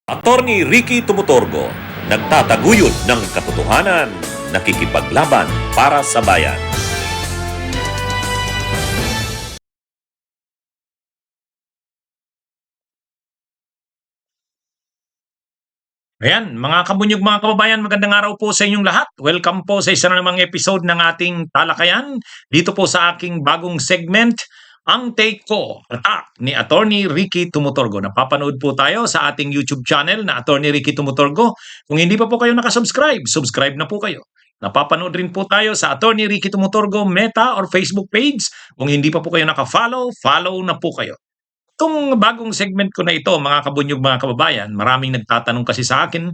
Attorney Ricky Tumutorgo, nagtataguyod ng katotohanan, nakikipaglaban para sa bayan. Ayan, mga kabunyog, mga kababayan, magandang araw po sa inyong lahat. Welcome po sa isa na namang episode ng ating talakayan. Dito po sa aking bagong segment, Ang Take Ko, Attack ni Attorney Ricky Tumutorgo. Napapanood po tayo sa ating YouTube channel na Attorney Ricky Tumutorgo. Kung hindi pa po kayo nakasubscribe, subscribe na po kayo. Napapanood rin po tayo sa Attorney Ricky Tumutorgo Meta or Facebook page. Kung hindi pa po kayo nakafollow, follow na po kayo. Itong bagong segment ko na ito, mga kabunyog, mga kababayan, maraming nagtatanong kasi sa akin,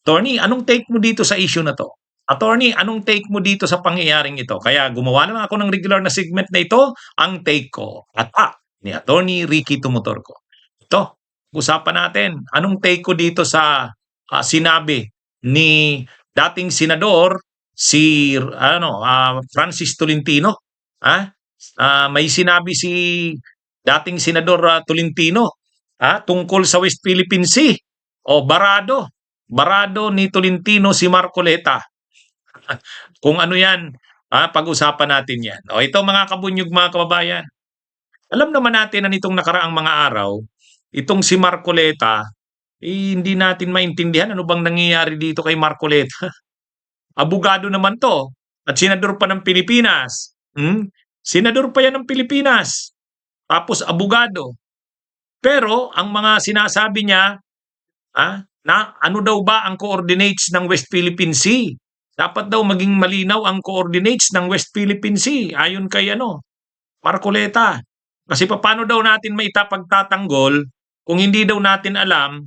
Attorney, anong take mo dito sa issue na to? Attorney, anong take mo dito sa pangyayaring ito? Kaya gumawa na ako ng regular na segment na ito, ang take ko. Ni Attorney Ricky Tumutorgo. Ito, usapan natin, anong take ko dito sa sinabi ni dating senador si Francis Tolentino. May sinabi si dating senador Tolentino tungkol sa West Philippine Sea. O barado ni Tolentino si Marcoleta. Kung ano yan, pag-usapan natin yan. O ito, mga kabunyog, mga kababayan, alam naman natin na nitong nakaraang mga araw, itong si Marcoleta, hindi natin maintindihan ano bang nangyayari dito kay Marcoleta. Abogado naman to at senador pa ng Pilipinas. Senador pa yan ng Pilipinas. Tapos abogado. Pero ang mga sinasabi niya, na ano daw ba ang coordinates ng West Philippine Sea? Dapat daw maging malinaw ang coordinates ng West Philippine Sea ayon kay Marcoleta. Kasi paano daw natin maitapagtatanggol kung hindi daw natin alam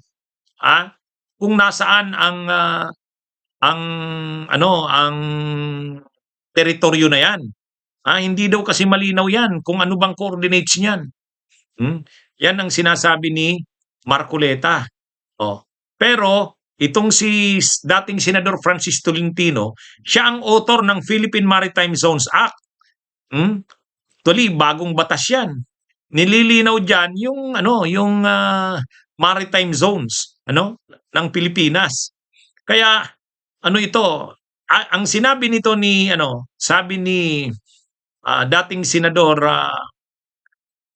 kung nasaan ang teritoryo na yan. Hindi daw kasi malinaw yan kung ano bang coordinates niyan. Yan ang sinasabi ni Marcoleta. Pero itong si dating Senador Francis Tolentino, siya ang author ng Philippine Maritime Zones Act. Actually, bagong batas yan. Nililinaw diyan yung maritime zones ng Pilipinas. Kaya ito, ang sinabi nito sabi ni dating Senador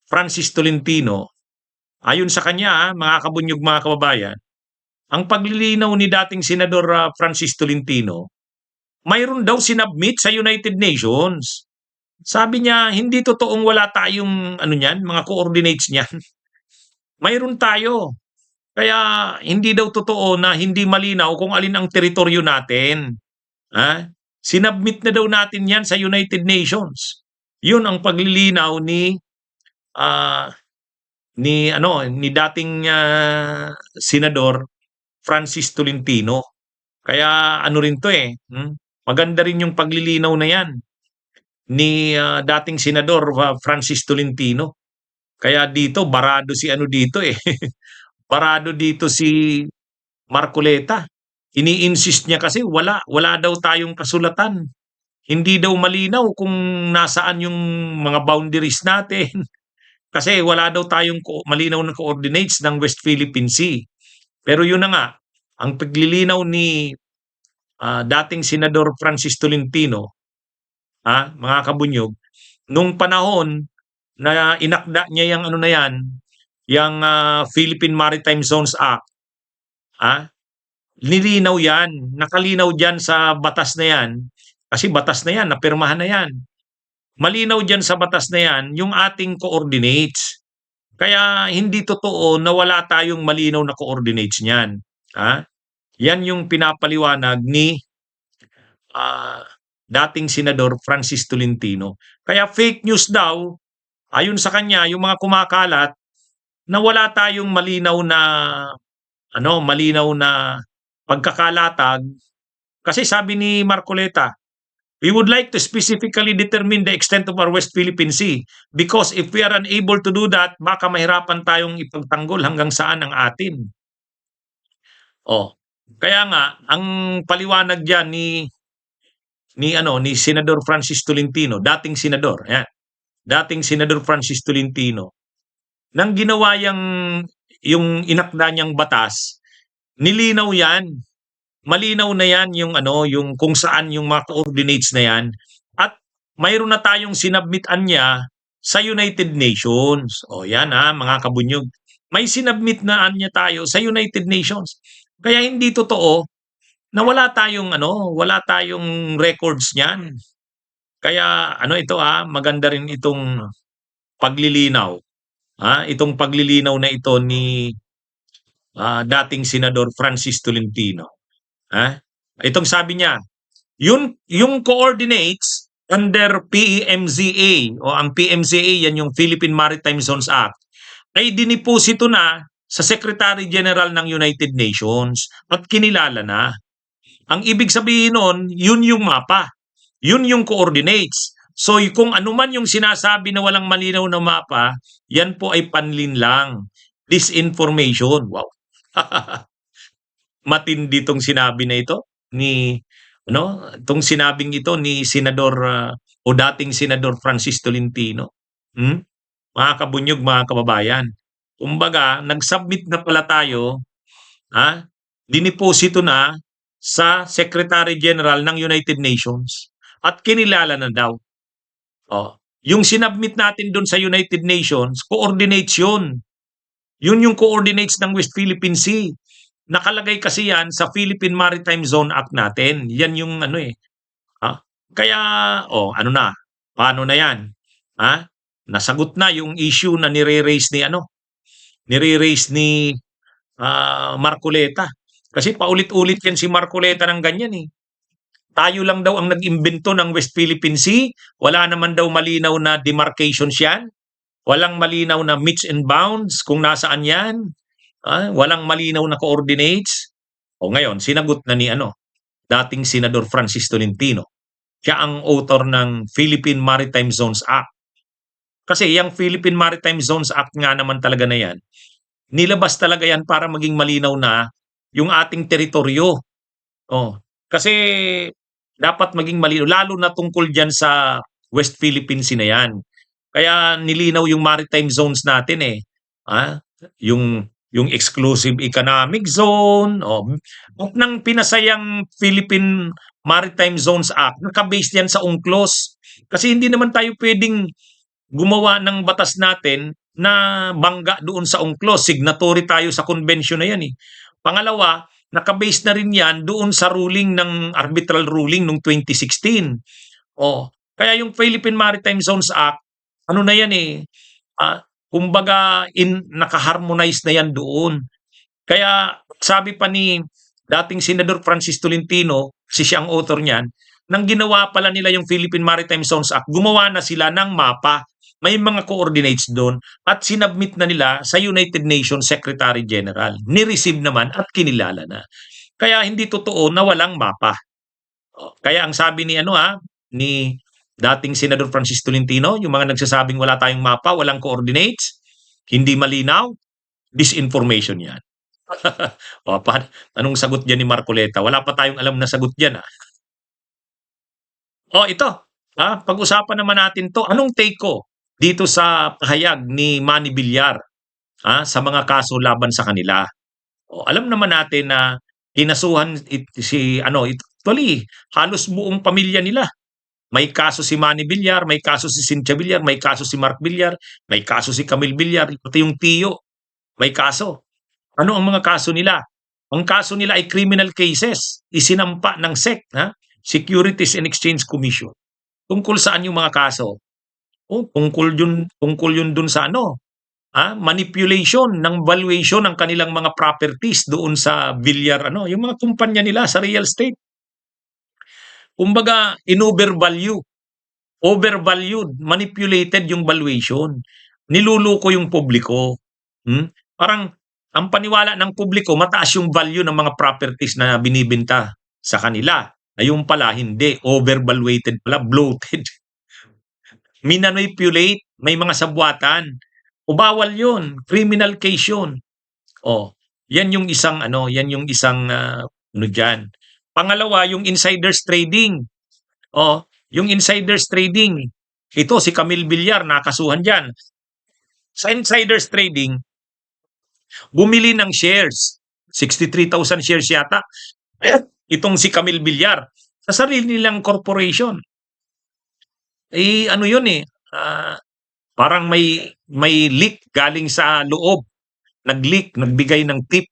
Francis Tolentino, ayon sa kanya, mga kabunyog, mga kababayan, ang paglilinaw ni dating Senador Francis Tolentino, mayroon daw sinubmit sa United Nations. Sabi niya, hindi totoong wala tayong mga coordinates niyan. Mayroon tayo. Kaya hindi daw totoo na hindi malinaw kung alin ang teritoryo natin. Sinubmit na daw natin yan sa United Nations. Yun ang paglilinaw ni dating Senador Francis Tolentino. Kaya rin to maganda rin yung paglilinaw na yan ni dating Senador Francis Tolentino. Kaya dito barado si dito barado dito si Marcoleta. Ini-insist niya kasi wala daw tayong kasulatan. Hindi daw malinaw kung nasaan yung mga boundaries natin. Kasi wala daw tayong malinaw na coordinates ng West Philippine Sea. Pero yun na nga, ang paglilinaw ni dating Senador Francis Tolentino, mga kabunyog, nung panahon na inakda niya yung yung Philippine Maritime Zones Act, nilinaw yan, nakalinaw dyan sa batas na yan, kasi batas na yan, napirmahan na yan. Malinaw dyan sa batas na yan yung ating coordinates. Kaya hindi totoo na wala tayong malinaw na coordinates niyan. Yan yung pinapaliwanag ni dating Senador Francis Tolentino. Kaya fake news daw, ayon sa kanya, yung mga kumakalat na wala tayong malinaw na pagkakalatag. Kasi sabi ni Marcoleta, we would like to specifically determine the extent of our West Philippine Sea because if we are unable to do that, baka mahirapan tayong ipagtanggol hanggang saan ang atin. Kaya nga, ang paliwanag diyan ni Senador Francis Tolentino, dating senador, dating Senador Francis Tolentino, nang ginawa yung inakda niyang batas, nilinaw 'yan. Malinaw na 'yan yung ano, yung kung saan yung mga coordinates na 'yan at mayroon na tayong sinubmit-an niya sa United Nations. O 'yan, mga kabunyog. May sinubmit na niya tayo sa United Nations. Kaya hindi totoo na wala tayong records niyan. Kaya ano ito, maganda rin itong paglilinaw, itong paglilinaw na ito ni, dating Senador Francis Tolentino, ha. Itong sabi niya, yung coordinates under PMZA o ang PMZA yan yung Philippine Maritime Zones Act ay diniposito na sa Secretary General ng United Nations at kinilala na. Ang ibig sabihin nun, yun yung mapa. Yun yung coordinates. So kung ano man yung sinasabi na walang malinaw na mapa, yan po ay panlin lang. Disinformation. Wow. Matindi tong sinabi na ito ni tong sinabing ito ni Senador o dating Senador Francis Tolentino. Mga kabunyog, mga kababayan. Kumbaga, nag-submit na pala tayo, diniposito na sa Secretary General ng United Nations at kinilala na daw. Yung sinubmit natin doon sa United Nations, coordinates yun. Yun yung coordinates ng West Philippine Sea. Nakalagay kasi yan sa Philippine Maritime Zone Act natin. Yan yung Kaya, ano na? Paano na yan? Nasagot na yung issue na nire-raise ni Marcoleta. Kasi paulit-ulit yan si Marcoleta ng ganyan eh. Tayo lang daw ang nag-imbento ng West Philippine Sea. Wala naman daw malinaw na demarcations yan. Walang malinaw na meets and bounds kung nasaan yan. Walang malinaw na coordinates. O ngayon, sinagot na ni dating Senador Francis Tolentino. Siya ang author ng Philippine Maritime Zones Act. Kasi yung Philippine Maritime Zones Act nga naman talaga na yan, nilabas talaga yan para maging malinaw na yung ating teritoryo. Kasi dapat maging malinaw, lalo na tungkol dyan sa West Philippine Sea na yan. Kaya nilinaw yung maritime zones natin eh. Yung exclusive economic zone, at nang pinasayang Philippine Maritime Zones Act, nakabase yan sa UNCLOS. Kasi hindi naman tayo pwedeng gumawa ng batas natin na bangga doon sa UNCLOS. Signatory tayo sa convention na yan eh. Pangalawa, nakabase na rin yan doon sa ruling ng arbitral ruling noong 2016. Kaya yung Philippine Maritime Zones Act, ano na yan eh, kumbaga naka-harmonize na yan doon. Kaya sabi pa ni dating Senador Francis Tolentino, kasi siya ang author niyan, nang ginawa pala nila yung Philippine Maritime Zones Act, gumawa na sila ng mapa. May mga coordinates doon at sinubmit na nila sa United Nations Secretary General. Ni-receive naman at kinilala na. Kaya hindi totoo na walang mapa. Kaya ang sabi ni ni dating Senador Francis Tolentino, yung mga nagsasabing wala tayong mapa, walang coordinates, hindi malinaw, disinformation yan. Anong sagot dyan ni Marcoleta? Wala pa tayong alam na sagot dyan. Ito. Pag-usapan naman natin to. Anong take ko dito sa pahayag ni Manny Villar sa mga kaso laban sa kanila? Alam naman natin na kinasuhan actually, halos buong pamilya nila. May kaso si Manny Villar, may kaso si Cynthia Villar, may kaso si Mark Villar, may kaso si Camille Villar, pati yung tiyo, may kaso. Ano ang mga kaso nila? Ang kaso nila ay criminal cases, isinampa ng SEC, Securities and Exchange Commission. Tungkol saan yung mga kaso? Tungkol yun dun sa manipulation ng valuation ng kanilang mga properties doon sa Villar, yung mga kumpanya nila sa real estate. Kumbaga, overvalued, manipulated yung valuation. Niluluko yung publiko. Parang ang paniwala ng publiko, mataas yung value ng mga properties na binibenta sa kanila. Ayun pala, hindi. Overvaluated pala, bloated. Minanipulate, may mga sabwatan. Bawal yun. Criminal case yun. Yan yung isang dyan. Pangalawa, yung insiders trading. Yung insiders trading. Ito, si Camille Villar, nakasuhan dyan. Sa insiders trading, bumili ng shares 63,000 shares yata. Itong si Camille Villar. Sa sarili nilang corporation. Ano yun parang may leak galing sa loob. Nag-leak, nagbigay ng tip.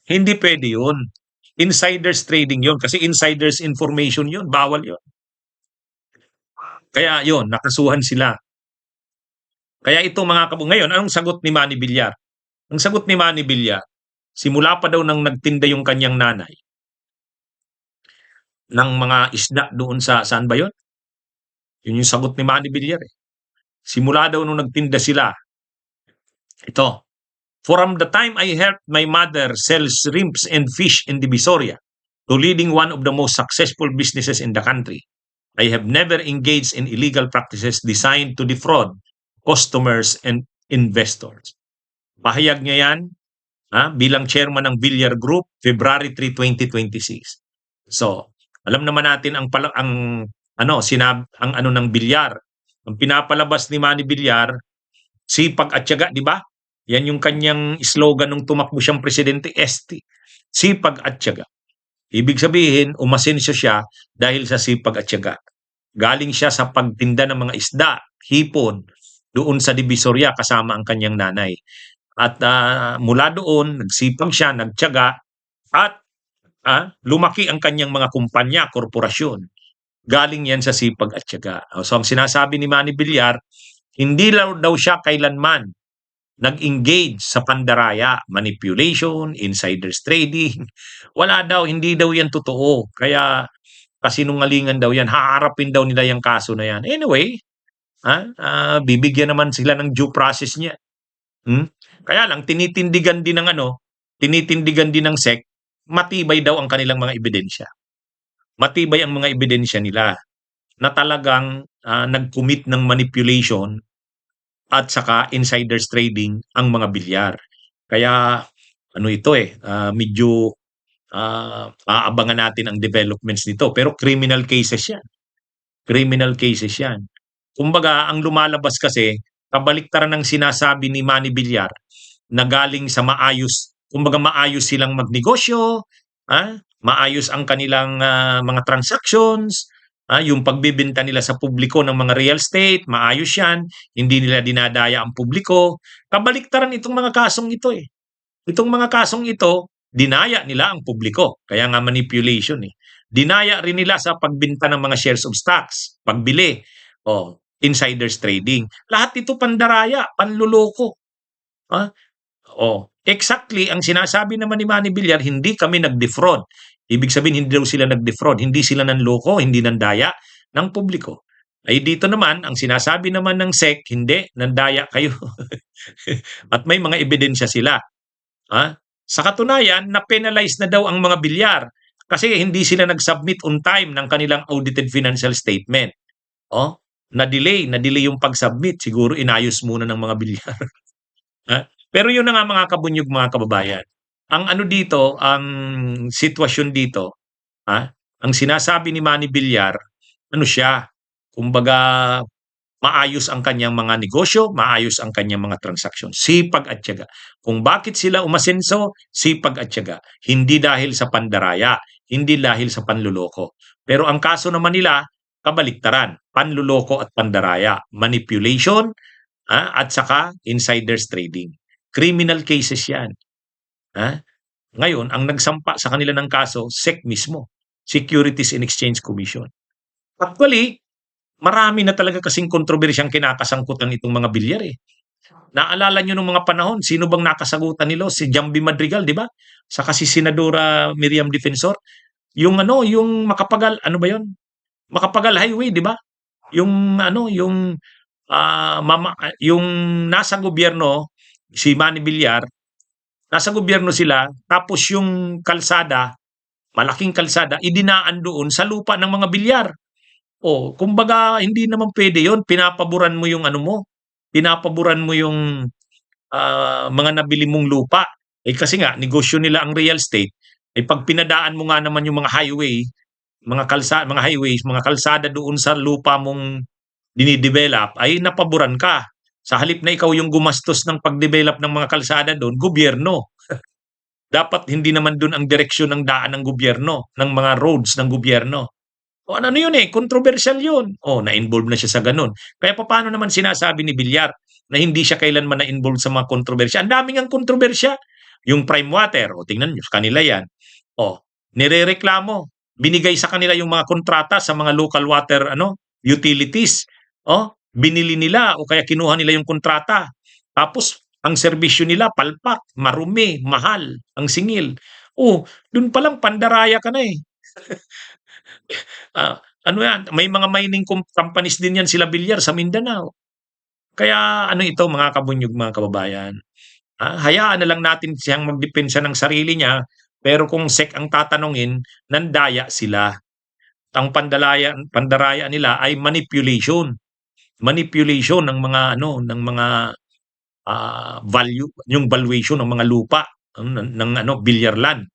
Hindi pwede yun. Insiders trading yun kasi insiders information yun. Bawal yun. Kaya yun, nakasuhan sila. Kaya ito mga ngayon, anong sagot ni Manny Villar? Ang sagot ni Manny Villar, simula pa daw nang nagtinda yung kanyang nanay ng mga isda doon saan ba yun? Yun yung sagot ni Manny Villar. Simula daw nung nagtinda sila. Ito, from the time I helped my mother sell shrimps and fish in Divisoria to leading one of the most successful businesses in the country, I have never engaged in illegal practices designed to defraud customers and investors. Pahayag niya yan bilang chairman ng Villar Group, February 3, 2026. So, alam naman natin ang ng Villar. Ang pinapalabas ni Manny Villar, sipag at tiyaga, di ba? Yan yung kanyang slogan nung tumakbo siyang presidente, ST. Sipag at tiyaga. Ibig sabihin, umasenso siya dahil sa sipag at tiyaga. Galing siya sa pagtinda ng mga isda, hipon, doon sa Divisoria kasama ang kanyang nanay. At mula doon, nagsipag siya, nagtiyaga, at lumaki ang kanyang mga kumpanya, korporasyon. Galing yan sa sipag at tiyaga. So ang sinasabi ni Manny Villar, hindi daw siya kailanman nag-engage sa pandaraya, manipulation, insiders trading. Wala daw, hindi daw yan totoo. Kaya kasinungalingan daw yan. Haharapin daw nila yung kaso na yan. Anyway, bibigyan naman sila ng due process niya. Kaya lang, tinitindigan din ng SEC, matibay daw ang kanilang mga ebidensya. Matibay ang mga ebidensya nila na talagang nag-commit ng manipulation at saka insiders trading ang mga Villar. Kaya medyo aabangan natin ang developments nito. Pero criminal cases yan. Criminal cases yan. Kumbaga, ang lumalabas kasi, kabaliktaran ng sinasabi ni Manny Villar na galing sa maayos, kumbaga maayos silang magnegosyo, maayos ang kanilang mga transactions, yung pagbibenta nila sa publiko ng mga real estate, maayos yan, hindi nila dinadaya ang publiko. Kabaliktaran itong mga kasong ito Itong mga kasong ito, dinaya nila ang publiko. Kaya nga manipulation Dinaya rin nila sa pagbenta ng mga shares of stocks, pagbili, insiders trading. Lahat ito pandaraya, panluloko. Exactly, ang sinasabi naman ni Manny Villar, hindi kami nag-defraud. Ibig sabihin, hindi daw sila nag-defraud, hindi sila nanloko, hindi nandaya ng publiko. Ay dito naman, ang sinasabi naman ng SEC, hindi, nandaya kayo. At may mga ebidensya sila. Sa katunayan, na-penalize na daw ang mga Villar kasi hindi sila nag-submit on time ng kanilang audited financial statement. Na-delay yung pag-submit. Siguro inayos muna ng mga Villar. Pero yun na nga mga kabunyog, mga kababayan. Ang ang sitwasyon dito, ang sinasabi ni Manny Villar, kumbaga maayos ang kanyang mga negosyo, maayos ang kanyang mga transaksyon. Sipag at tiyaga. Kung bakit sila umasenso, sipag at tiyaga. Hindi dahil sa pandaraya, hindi dahil sa panluloko. Pero ang kaso naman nila, kabaliktaran, panluloko at pandaraya, manipulation, at saka insiders trading. Criminal cases yan. Ngayon, ang nagsampa sa kanila ng kaso, SEC mismo, Securities and Exchange Commission. Actually, marami na talaga kasing kontrobersyang kinakasangkutan itong mga Villar Naalala nyo nung mga panahon, sino bang nakasagutan nilo? Si Jambi Madrigal, di ba? Saka si Senadora Miriam Defensor. Yung Makapagal, ano ba yun? Makapagal Highway, di ba? Yung nasa gobyerno, si Manny Villar, nasa gobyerno sila, tapos yung kalsada, malaking kalsada, idinaan doon sa lupa ng mga Villar. Kumbaga, hindi naman pwede yon. Pinapaboran mo yung pinapaboran mo yung mga nabili mong lupa. Kasi nga, negosyo nila ang real estate. Pag pinadaan mo nga naman yung mga highway, mga highways, mga kalsada doon sa lupa mong dinidevelop, ay napaboran ka. Sa halip na ikaw yung gumastos ng pagdevelop ng mga kalsada doon, gobyerno. Dapat hindi naman dun ang direksyon ng daan ng gobyerno, ng mga roads ng gobyerno. O ano yun eh, controversial yun. O, na-involve na siya sa ganun. Kaya paano naman sinasabi ni Villar na hindi siya kailanman na-involve sa mga kontrobersya? Ang daming ang kontrobersya. Yung prime water, o tingnan nyo, kanila yan. O, nirereklamo. Binigay sa kanila yung mga kontrata sa mga local water utilities. O, binili nila o kaya kinuha nila yung kontrata. Tapos, ang serbisyo nila, palpak, marumi, mahal, ang singil. O, dun palang pandaraya ka na eh. Ano yan, may mga mining companies din yan sila Villar sa Mindanao. Kaya ano ito mga kabunyog, mga kababayan, hayaan na lang natin siyang magdepensa ng sarili niya, pero kung SEC ang tatanungin, nandaya sila. Ang pandaraya nila ay manipulation. Manipulation ng mga value, yung valuation ng mga lupa ng Villar land.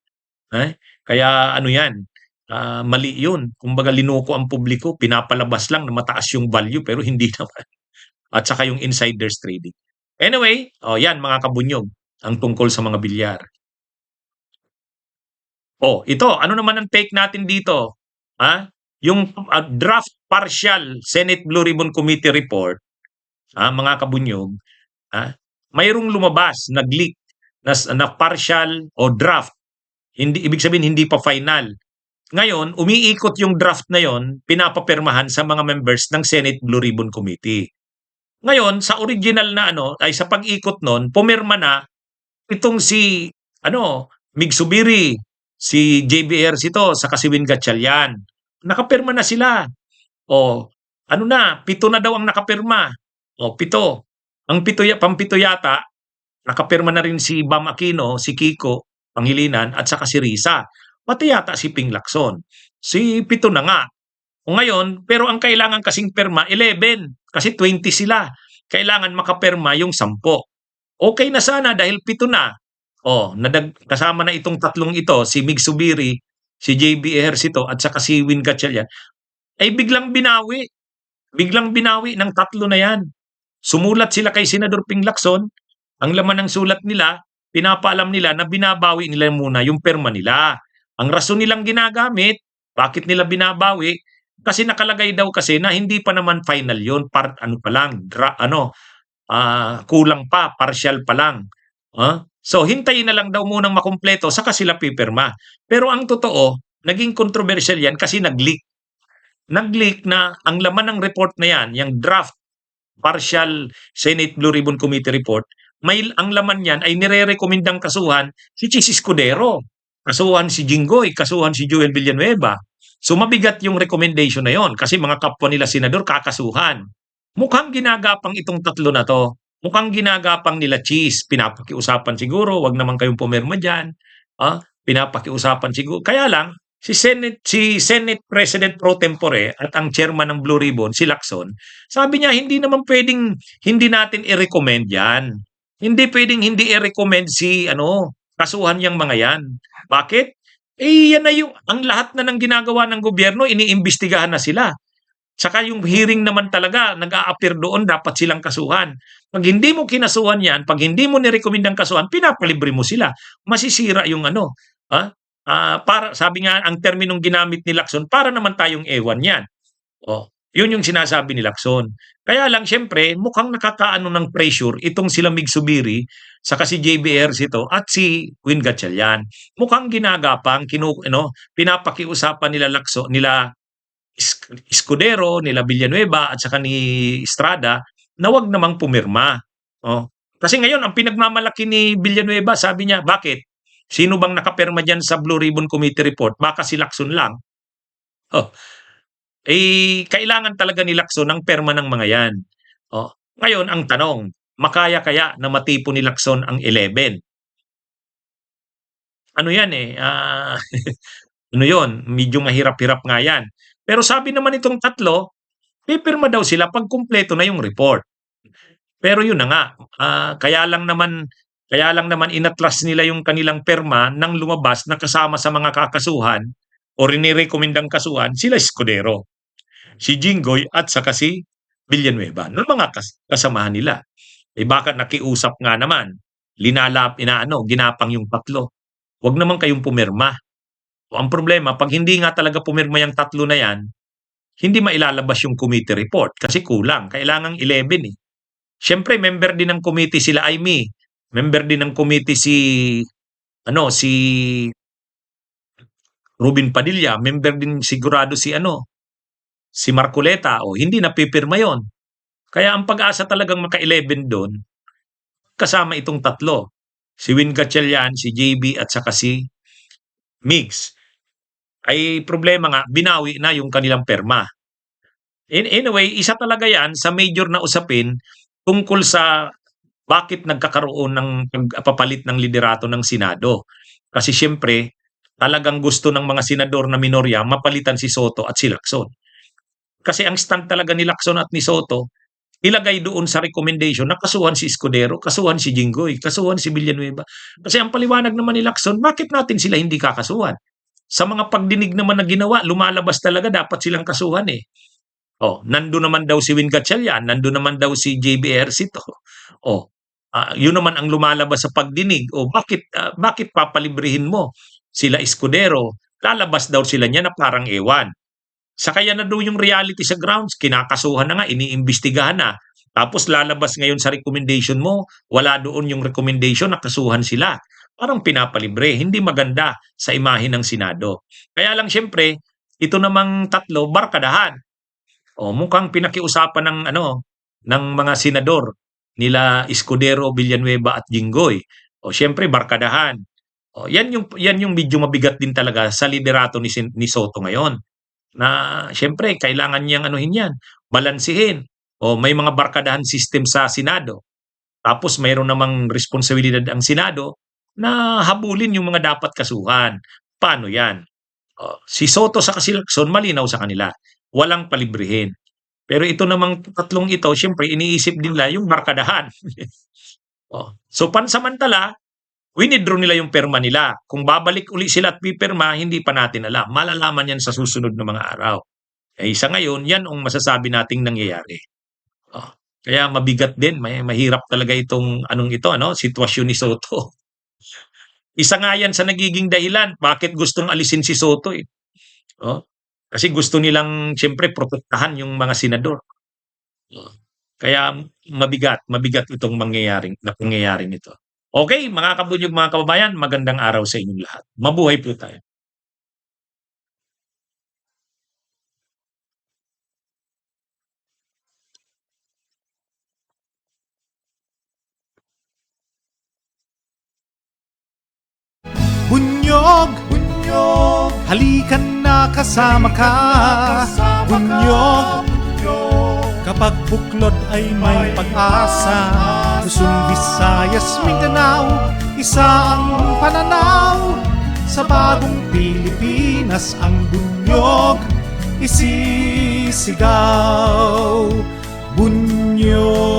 Kaya ano yan, mali yun. Kumbaga linoko ang publiko, pinapalabas lang na mataas yung value pero hindi naman. At saka yung insiders trading. Anyway, yan mga kabunyog, ang tungkol sa mga bilyar. Ito, ano naman ang take natin dito? Yung draft partial Senate Blue Ribbon Committee report, mga kabunyog, mayroong lumabas, nag-leak na partial o draft. Hindi, ibig sabihin hindi pa final. Ngayon, umiikot yung draft na yon, pinapapirmahan sa mga members ng Senate Blue Ribbon Committee. Ngayon, sa original na ay sa pag-ikot nun, pumirma na itong si Mig Subiri, si JBR Sito, sa si Win Gatchalian. Nakapirma na sila. Pito na daw ang nakapirma. Pito. Ang pampito yata, nakapirma na rin si Bam Aquino, si Kiko Pangilinan, at saka si Risa. Pati yata si Ping Lacson. Si pito na nga. Ngayon, pero ang kailangan kasing perma, 11. Kasi 20 sila. Kailangan makapirma yung 10. Okay na sana dahil 7 na. Kasama na itong tatlong ito, si Mig Subiri, si JB Ejercito, at saka si Win Gatchalian. Ay biglang binawi. Biglang binawi ng tatlo na yan. Sumulat sila kay Senador Ping Lacson. Ang laman ng sulat nila, pinapaalam nila na binabawi nila muna yung perma nila. Ang rason nilang ginagamit, bakit nila binabawi? Kasi nakalagay daw kasi na hindi pa naman final yon, kulang pa, partial pa lang. So hintayin na lang daw munang makumpleto saka sila pipirma. Pero ang totoo, naging controversial yan kasi nag-leak. Nag-leak na ang laman ng report na yan, yung draft partial Senate Blue Ribbon Committee report, ang laman niyan ay nire-recommendang kasuhan si Chis Escudero, kasuhan si Jinggoy, kasuhan si Joel Villanueva. So mabigat yung recommendation na yon kasi mga kapwa nila senador kakasuhan. Mukhang ginagapang itong tatlo na to. Mukhang ginagapang nila Chis. Pinapakiusapan siguro, wag naman kayong pumirma dyan. Pinapakiusapan siguro. Kaya lang, si Senate President pro tempore at ang chairman ng Blue Ribbon, si Lacson, sabi niya hindi naman pwedeng hindi natin i-recommend yan. Hindi pwedeng hindi i-recommend si kasuhan yang mga yan. Bakit? Yan na ang lahat na ng ginagawa ng gobyerno, iniimbestigahan na sila. Saka yung hearing naman talaga, nag-a-appear doon, dapat silang kasuhan. Pag hindi mo kinasuhan yan, pag hindi mo nirecommend ang kasuhan, pinapalibre mo sila. Masisira yung para, sabi nga, ang terminong ginamit ni Lacson, para naman tayong ewan yan. Yun yung sinasabi ni Lacson. Kaya lang, syempre, mukhang nakakaano ng pressure itong sila Mig Subiri, saka si JBR Sito at si Win Gatchalian. Mukhang ginagapang, pinapakiusapan nila Lacson, nila Escudero, nila Villanueva at saka ni Estrada na wag namang pumirma. Kasi ngayon, ang pinagmamalaki ni Villanueva, sabi niya, bakit? Sino bang nakapirma dyan sa Blue Ribbon Committee report? Baka si Lacson lang. Kailangan talaga ni Lacson ng perma ng mga yan. Ngayon, ang tanong, makaya kaya na matipo ni Lacson ang 11? Ano yan ano yon, medyo mahirap-hirap nga yan. Pero sabi naman itong tatlo, pipirma daw sila pag kumpleto na yung report. Pero yun na nga, kaya lang naman inatlas nila yung kanilang perma nang lumabas na kasama sa mga kakasuhan o rinirekomendang kasuhan sila Escudero, si Jinggoy at saka si Villanueva ng mga kasamahan nila. Baka nakiusap nga naman, ginapang yung tatlo. wag naman kayong pumirma. O ang problema, pag hindi nga talaga pumirma yung tatlo na yan, hindi mailalabas yung committee report kasi kulang. Kailangang 11 eh. Siyempre, member din ng committee sila Aimee. Member din ng committee si Ruben Padilla. Member din sigurado si Marcoleta. O hindi napipirma yon. Kaya ang pag-asa talagang maka-11 doon, kasama itong tatlo. Si Win Gatchalian, si JB at saka si Migs. Ay problema nga, binawi na yung kanilang perma. Anyway, isa talaga yan sa major na usapin tungkol sa bakit nagkakaroon ng papalit ng liderato ng Senado. Kasi siyempre, talagang gusto ng mga senador na minorya mapalitan si Soto at si Lacson. Kasi ang stand talaga ni Lacson at ni Soto, ilagay doon sa recommendation na kasuhan si Escudero, kasuhan si Jinggoy, kasuhan si Villanueva. Kasi ang paliwanag naman ni Lacson, bakit natin sila hindi kakasuhan? Sa mga pagdinig naman na ginawa, lumalabas talaga dapat silang kasuhan eh. Nandun naman daw si Win Gatchalian, nandun naman daw si JB Ercito. Yun naman ang lumalabas sa pagdinig. Bakit papalibrihin mo sila Escudero? Lalabas daw sila niya na parang ewan. Sa kaya na daw yung reality sa grounds, kinakasuhan na nga, iniimbestigahan na. Tapos lalabas ngayon sa recommendation mo, wala doon yung recommendation na kasuhan sila. Parang pinapalibre, hindi maganda sa imahe ng Senado. Kaya lang siyempre, ito namang tatlo, barkadahan. Mukhang pinakiusapan ng mga senador nila Escudero, Villanueva at Jinggoy. Siyempre barkadahan. Yan yung medyo mabigat din talaga sa liderato ni Soto ngayon. Na siyempre kailangan niyang yan, balansihin. May mga barkadahan system sa Senado. Tapos mayroon namang responsibilidad ang Senado na habulin yung mga dapat kasuhan. Paano yan? Si Soto sa Lacson, malinaw sa kanila. Walang palibrihin. Pero ito namang tatlong ito, siyempre iniisip nila yung barkadahan. So pansamantala, winidraw nila yung perma nila. Kung babalik uli sila at pipirma, hindi pa natin alam. Malalaman yan sa susunod na mga araw. Sa ngayon, yan ang masasabi nating nangyayari. Kaya mabigat din, mahirap talaga itong sitwasyon ni Soto. Isa nga yan sa nagiging dahilan bakit gustong alisin si Soto eh. Kasi gusto nilang siyempre protektahan yung mga senador. Kaya mabigat itong pangyayari nito. Okay, mga kabunyog, mga kababayan, magandang araw sa inyong lahat. Mabuhay po tayo. Bunyog, bunyog, halikan na kasama ka. Bunyog, kapag buklod ay may pag-asa. Luzon, Visayas, Mindanao, isa ang pananaw. Sa bagong Pilipinas ang bunyog isisigaw. Bunyog.